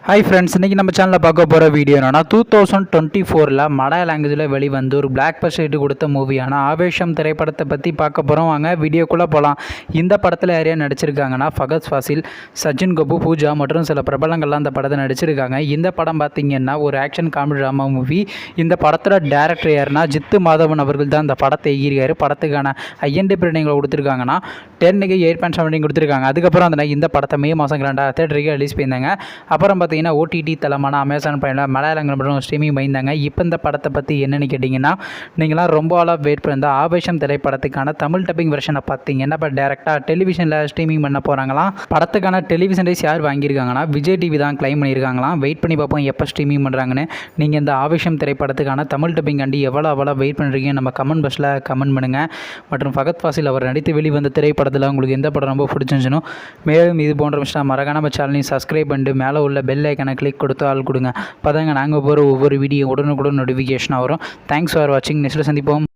Hi friends, இன்றைக்கி நம்ம சேனலில் பார்க்க போகிற வீடியோ என்னன்னா 2024 மலையாள லாங்குவேஜில் வெளிவந்து ஒரு பிளாக் பஸ்டர் ஹிட் கொடுத்த மூவியான ஆவேஷம் திரைப்படத்தை பற்றி பார்க்க போகிறோம். வாங்க வீடியோக்குள்ளே போகலாம். இந்த படத்தில் யாரையா நடிச்சிருக்காங்கன்னா ஃபகத் ஃபாசில், சச்சின் கபு, பூஜா மற்றும் சில பிரபலங்கள்லாம் இந்த படத்தை நடிச்சிருக்காங்க. இந்த படம் பார்த்திங்கன்னா ஒரு ஆக்ஷன் காமெடி ட்ராமா மூவி. இந்த படத்தோட டேரக்டர் யாருன்னா ஜித்து மாதவன் அவர்கள் தான் இந்த படத்தை எகிரியார். படத்துக்கான ஐஎன்டி ரேட்டிங்களை கொடுத்துருக்காங்கன்னா 10க்கு 8.7 கொடுத்துருக்காங்க. அதுக்கப்புறம் இந்த படத்தை மே மாதம் 2003 ரிலீஸ் பண்ணியிருந்தாங்க. அப்புறம் பார்த்தீங்கன்னா ஓடிடி தளமான அமேசான் பிரைமில் மலையாளங்கள் மட்டும் ஸ்ட்ரீமிங் பண்ணியிருந்தாங்க. இப்போ இந்த படத்தை பற்றி என்னென்னு கேட்டிங்கன்னா, நீங்களாம் ரொம்ப ஆளாக வெயிட் பண்ணியிருந்த ஆவேஷம் திரைப்படத்துக்கான தமிழ் டப்பிங் வெர்ஷனை பார்த்தீங்கன்னா இப்போ டேரெக்டாக டெலிவிஷனில் ஸ்ட்ரீமிங் பண்ண போகிறாங்களாம். படத்துக்கான டெலிவிஷன் ரைஸ் யார் வாங்கியிருக்காங்கன்னா விஜய் டிவி தான் கிளைம் பண்ணியிருக்காங்களாம். வெயிட் பண்ணி பார்ப்போம் எப்போ ஸ்ட்ரீமிங் பண்ணுறாங்கன்னு. நீங்கள் இந்த ஆவேஷம் திரைப்படத்துக்கான தமிழ் டப்பிங் கண்டி எவ்வளோ வெயிட் பண்ணுறீங்க நம்ம கமெண்ட் பாக்ஸில் கமெண்ட் பண்ணுங்கள். மற்றும் ஃபகத் ஃபாசில் அவர் நடித்து வெளிவந்த திரைப்படத்தில் உங்களுக்கு எந்த படம் ரொம்ப பிடிச்சிருந்துச்சுனோ, மேலும் இது போன்ற விஷயம் மறக்காம நம்ம சேனலையும் சப்ஸ்கிரைப் பண்ணிட்டு மேலே உள்ள பெல் ஐக்கனை கிளிக் கொடுத்து ஆள் கொடுங்க. அப்போ தாங்க நாங்கள் போகிற ஒவ்வொரு வீடியோ உடனுக்குடன் நோட்டிஃபிகேஷனாக வரும். தேங்க்ஸ் ஃபார் வாட்சிங். நெக்ஸ்ட்டில் சந்திப்போம்.